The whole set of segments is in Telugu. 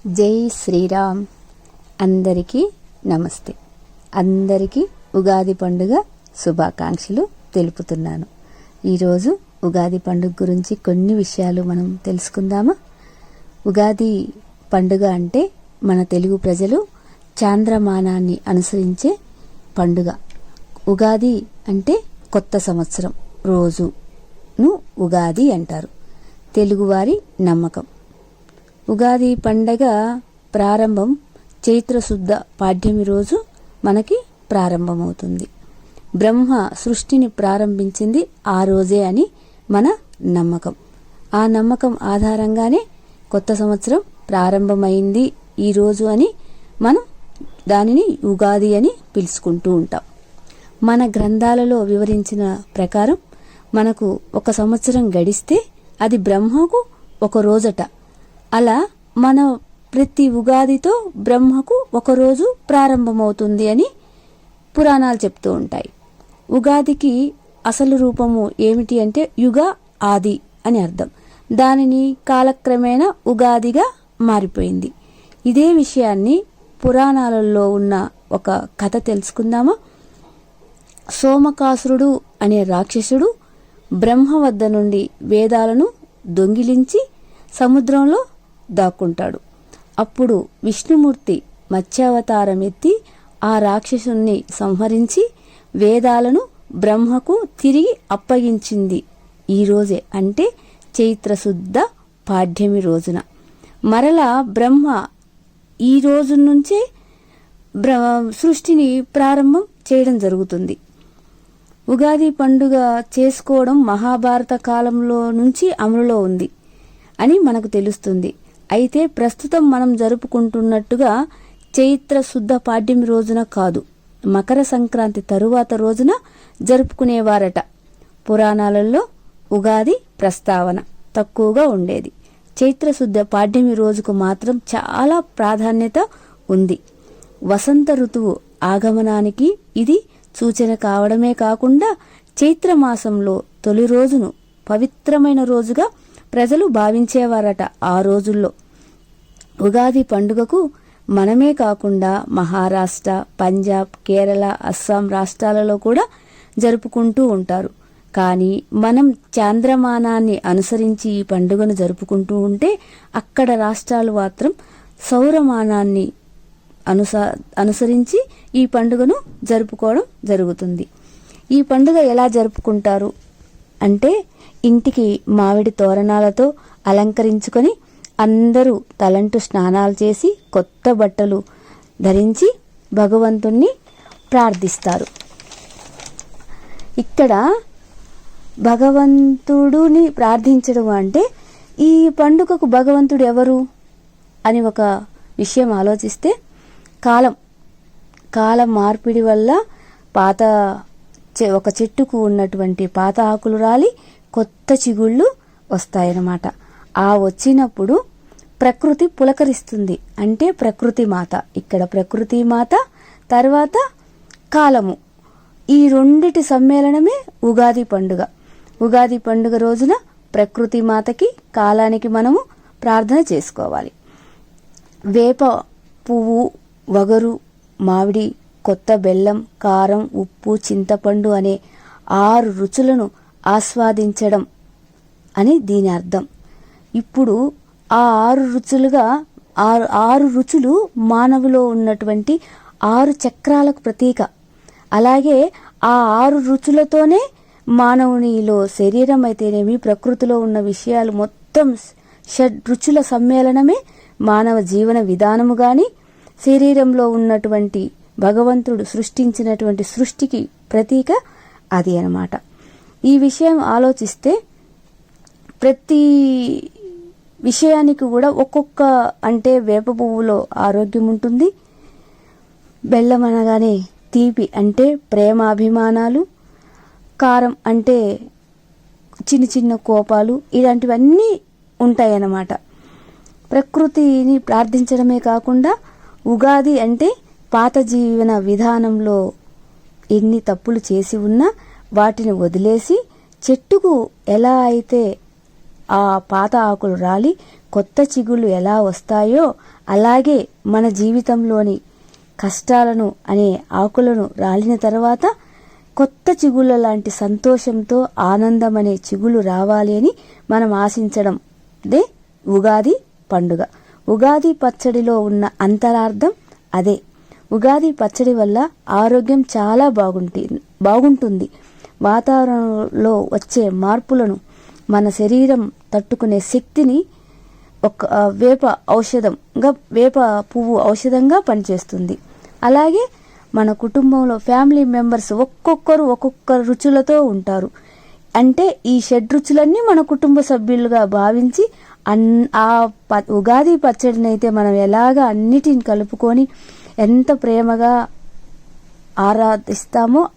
జై శ్రీరామ్. అందరికీ నమస్తే. అందరికీ ఉగాది పండుగ శుభాకాంక్షలు తెలుపుతున్నాను. ఈరోజు ఉగాది పండుగ గురించి కొన్ని విషయాలు మనం తెలుసుకుందామా? ఉగాది పండుగ అంటే మన తెలుగు ప్రజలు చాంద్రమానాన్ని అనుసరించే పండుగ. ఉగాది అంటే కొత్త సంవత్సరం రోజును ఉగాది అంటారు. తెలుగువారి నమ్మకం. ఉగాది పండగ ప్రారంభం చైత్రశుద్ధ పాడ్యమి రోజు మనకి ప్రారంభమవుతుంది. బ్రహ్మ సృష్టిని ప్రారంభించింది ఆ రోజే అని మన నమ్మకం. ఆ నమ్మకం ఆధారంగానే కొత్త సంవత్సరం ప్రారంభమైంది ఈ రోజు అని మనం దానిని ఉగాది అని పిలుచుకుంటూ ఉంటాం. మన గ్రంథాలలో వివరించిన ప్రకారం మనకు ఒక సంవత్సరం గడిస్తే అది బ్రహ్మకు ఒక రోజట. అలా మన ప్రతి ఉగాదితో బ్రహ్మకు ఒకరోజు ప్రారంభమవుతుంది అని పురాణాలు చెప్తూ ఉంటాయి. ఉగాదికి అసలు రూపము ఏమిటి అంటే యుగ ఆది అని అర్థం. దానిని కాలక్రమేణా ఉగాదిగా మారిపోయింది. ఇదే విషయాన్ని పురాణాలలో ఉన్న ఒక కథ తెలుసుకుందామా? సోమకాసురుడు అనే రాక్షసుడు బ్రహ్మ వద్ద నుండి వేదాలను దొంగిలించి సముద్రంలో దాక్కుంటాడు. అప్పుడు విష్ణుమూర్తి మత్స్యావతారం ఎత్తి ఆ రాక్షసుని సంహరించి వేదాలను బ్రహ్మకు తిరిగి అప్పగించింది ఈ రోజే, అంటే చైత్రశుద్ధ పాడ్యమి రోజున. మరలా బ్రహ్మ ఈ రోజు నుంచే సృష్టిని ప్రారంభం చేయడం జరుగుతుంది. ఉగాది పండుగ చేసుకోవడం మహాభారత కాలంలో నుంచి అమలులో ఉంది అని మనకు తెలుస్తుంది. అయితే ప్రస్తుతం మనం జరుపుకుంటున్నట్టుగా చైత్ర శుద్ధ పాడ్యమి రోజున కాదు, మకర సంక్రాంతి తరువాత రోజున జరుపుకునేవారట. పురాణాలలో ఉగాది ప్రస్తావన తక్కువగా ఉండేది. చైత్ర శుద్ధ పాడ్యమి రోజుకు మాత్రం చాలా ప్రాధాన్యత ఉంది. వసంత ఋతువు ఆగమనానికి ఇది సూచన కావడమే కాకుండా చైత్రమాసంలో తొలి రోజును పవిత్రమైన రోజుగా ప్రజలు భావించేవారట. ఆ రోజుల్లో ఉగాది పండుగకు మనమే కాకుండా మహారాష్ట్ర, పంజాబ్, కేరళ, అస్సాం రాష్ట్రాలలో కూడా జరుపుకుంటూ ఉంటారు. కానీ మనం చాంద్రమానాన్ని అనుసరించి ఈ పండుగను జరుపుకుంటూ ఉంటే అక్కడ రాష్ట్రాలు మాత్రం సౌరమానాన్ని అనుసరించి ఈ పండుగను జరుపుకోవడం జరుగుతుంది. ఈ పండుగ ఎలా జరుపుకుంటారు అంటే ఇంటికి మామిడి తోరణాలతో అలంకరించుకొని అందరూ తలంటు స్నానాలు చేసి కొత్త బట్టలు ధరించి భగవంతుణ్ణి ప్రార్థిస్తారు. ఇక్కడ భగవంతుడిని ప్రార్థించడం అంటే ఈ పండుగకు భగవంతుడు ఎవరు అని ఒక విషయం ఆలోచిస్తే కాలం మార్పిడి వల్ల ఒక చెట్టుకు ఉన్నటువంటి పాత ఆకులు రాలి కొత్త చిగుళ్ళు వస్తాయన్నమాట. ఆ వచ్చినప్పుడు ప్రకృతి పులకరిస్తుంది, అంటే ప్రకృతి మాత. ఇక్కడ ప్రకృతి మాత తర్వాత కాలము, ఈ రెండిటి సమ్మేళనమే ఉగాది పండుగ. ఉగాది పండుగ రోజున ప్రకృతి మాతకి కాలానికి మనము ప్రార్థన చేసుకోవాలి. వేప పువ్వు, వగరు, మామిడి, కొత్త బెల్లం, కారం, ఉప్పు, చింతపండు అనే 6 రుచులను ఆస్వాదించడం అని దీని అర్థం. ఇప్పుడు ఆ 6 రుచులు మానవులో ఉన్నటువంటి 6 చక్రాలకు ప్రతీక. అలాగే ఆ 6 రుచులతోనే మానవునిలో శరీరం అయితేనేమి ప్రకృతిలో ఉన్న విషయాలు మొత్తం షడ్రుచుల సమ్మేళనమే మానవ జీవన విధానము. గాని శరీరంలో ఉన్నటువంటి భగవంతుడు సృష్టించినటువంటి సృష్టికి ప్రతీక అది అన్నమాట. ఈ విషయం ఆలోచిస్తే ప్రతి విషయానికి కూడా ఒక్కొక్క, అంటే వేప పువ్వులో ఆరోగ్యం ఉంటుంది, బెల్లం అనగానే తీపి అంటే ప్రేమాభిమానాలు, కారం అంటే చిన్న చిన్న కోపాలు, ఇలాంటివన్నీ ఉంటాయన్నమాట. ప్రకృతిని ప్రార్థించడమే కాకుండా ఉగాది అంటే పాత జీవన విధానంలో ఎన్ని తప్పులు చేసి ఉన్నా వాటిని వదిలేసి చెట్టుకు ఎలా అయితే ఆ పాత ఆకులు రాలి కొత్త చిగుళ్ళు ఎలా వస్తాయో అలాగే మన జీవితంలోని కష్టాలను అనే ఆకులను రాలిన తర్వాత కొత్త చిగుళ్ళ లాంటి సంతోషంతో ఆనందం అనే చిగుళ్ళు రావాలి అని మనం ఆశించడం దే ఉగాది పండుగ. ఉగాది పచ్చడిలో ఉన్న అంతరార్థం అదే. ఉగాది పచ్చడి వల్ల ఆరోగ్యం చాలా బాగుంటుంది. వాతావరణంలో వచ్చే మార్పులను మన శరీరం తట్టుకునే శక్తిని ఒక వేప పువ్వు ఔషధంగా పనిచేస్తుంది. అలాగే మన కుటుంబంలో ఫ్యామిలీ మెంబర్స్ ఒక్కొక్కరు ఒక్కొక్క రుచులతో ఉంటారు. అంటే ఈ షడ్రుచులన్నీ మన కుటుంబ సభ్యులుగా భావించి ఉగాది పచ్చడిని అయితే మనం ఎలాగా అన్నిటిని కలుపుకొని ఎంత ప్రేమగా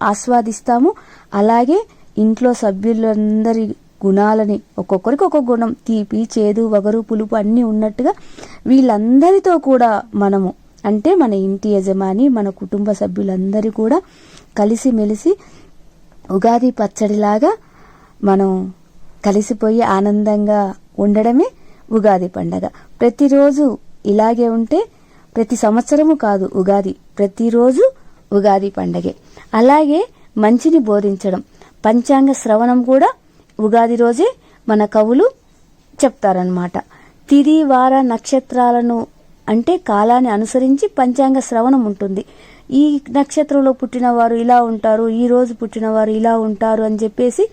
ఆస్వాదిస్తామో అలాగే ఇంట్లో సభ్యులందరి గుణాలని ఒక్కొక్కరికి ఒక్కొక్క గుణం, తీపి, చేదు, వగరు, పులుపు అన్నీ ఉన్నట్టుగా వీళ్ళందరితో కూడా మనము అంటే మన ఇంటి యజమాని, మన కుటుంబ సభ్యులందరూ కూడా కలిసిమెలిసి ఉగాది పచ్చడిలాగా మనం కలిసిపోయి ఆనందంగా ఉండడమే ఉగాది పండగ. ప్రతిరోజు ఇలాగే ఉంటే ప్రతి సంవత్సరము కాదు ఉగాది, ప్రతిరోజు ఉగాది పండగే. అలాగే మంచిని బోధించడం, పంచాంగ శ్రవణం కూడా ఉగాది రోజే మన కవులు చెప్తారనమాట. తిది వార నక్షత్రాలను అంటే కాలాన్ని అనుసరించి పంచాంగ శ్రవణం ఉంటుంది. ఈ నక్షత్రంలో పుట్టినవారు ఇలా ఉంటారు, ఈ రోజు పుట్టినవారు ఇలా ఉంటారు అని చెప్పేసి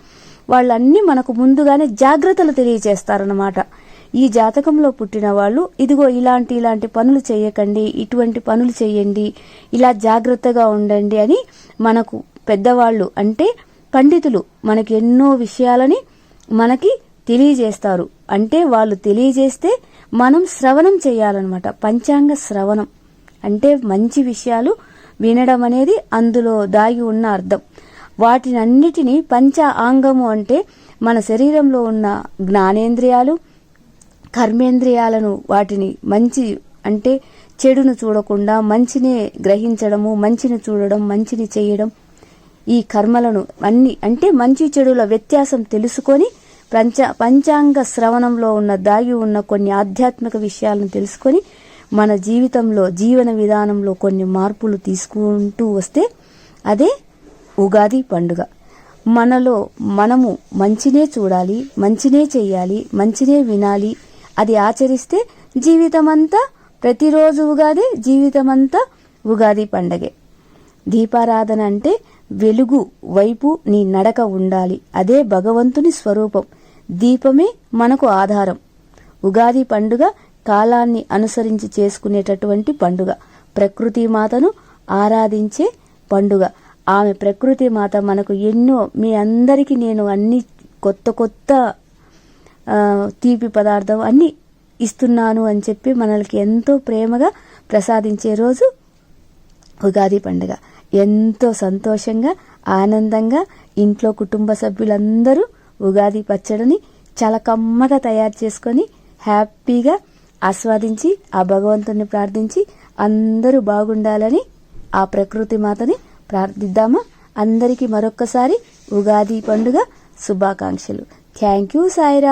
వాళ్ళన్నీ మనకు ముందుగానే జాగ్రత్తలు తెలియజేస్తారనమాట. ఈ జాతకంలో పుట్టిన వాళ్ళు ఇదిగో ఇలాంటి పనులు చేయకండి, ఇటువంటి పనులు చేయండి, ఇలా జాగ్రత్తగా ఉండండి అని మనకు పెద్దవాళ్ళు అంటే పండితులు మనకి ఎన్నో విషయాలని మనకి తెలియజేస్తారు. అంటే వాళ్ళు తెలియజేస్తే మనం శ్రవణం చేయాలన్నమాట. పంచాంగ శ్రవణం అంటే మంచి విషయాలు వినడం అనేది అందులో దాగి ఉన్న అర్థం. వాటినన్నిటినీ పంచ ఆంగము అంటే మన శరీరంలో ఉన్న జ్ఞానేంద్రియాలు, కర్మేంద్రియాలను వాటిని మంచి అంటే చెడును చూడకుండా మంచినే గ్రహించడము, మంచిని చూడడం, మంచిని చేయడం, ఈ కర్మలను అన్ని అంటే మంచి చెడుల వ్యత్యాసం తెలుసుకొని పంచాంగ శ్రవణంలో ఉన్న దాగి ఉన్న కొన్ని ఆధ్యాత్మిక విషయాలను తెలుసుకొని మన జీవితంలో జీవన విధానంలో కొన్ని మార్పులు తీసుకుంటూ వస్తే అదే ఉగాది పండుగ. మనలో మనము మంచినే చూడాలి, మంచినే చెయ్యాలి, మంచినే వినాలి. అది ఆచరిస్తే జీవితమంతా ప్రతిరోజు ఉగాది, జీవితమంతా ఉగాది పండగే. దీపారాధన అంటే వెలుగు వైపు నీ నడక ఉండాలి. అదే భగవంతుని స్వరూపం. దీపమే మనకు ఆధారం. ఉగాది పండుగ కాలాన్ని అనుసరించి చేసుకునేటటువంటి పండుగ. ప్రకృతి మాతను ఆరాధించే పండుగ. ఆమె ప్రకృతి మాత మనకు ఎన్నో, మీ అందరికీ నేను అన్ని కొత్త తీపి పదార్థం అన్ని ఇస్తున్నాను అని చెప్పి మనల్కి ఎంతో ప్రేమగా ప్రసాదించే రోజు ఉగాది పండుగ. ఎంతో సంతోషంగా ఆనందంగా ఇంట్లో కుటుంబ సభ్యులందరూ ఉగాది పచ్చడిని చాలా కమ్మగా తయారు చేసుకొని హ్యాపీగా ఆస్వాదించి ఆ భగవంతుని ప్రార్థించి అందరూ బాగుండాలని ఆ ప్రకృతి మాతని ప్రార్థిద్దామా. అందరికీ మరొక్కసారి ఉగాది పండుగ శుభాకాంక్షలు. Thank you సాయిరా.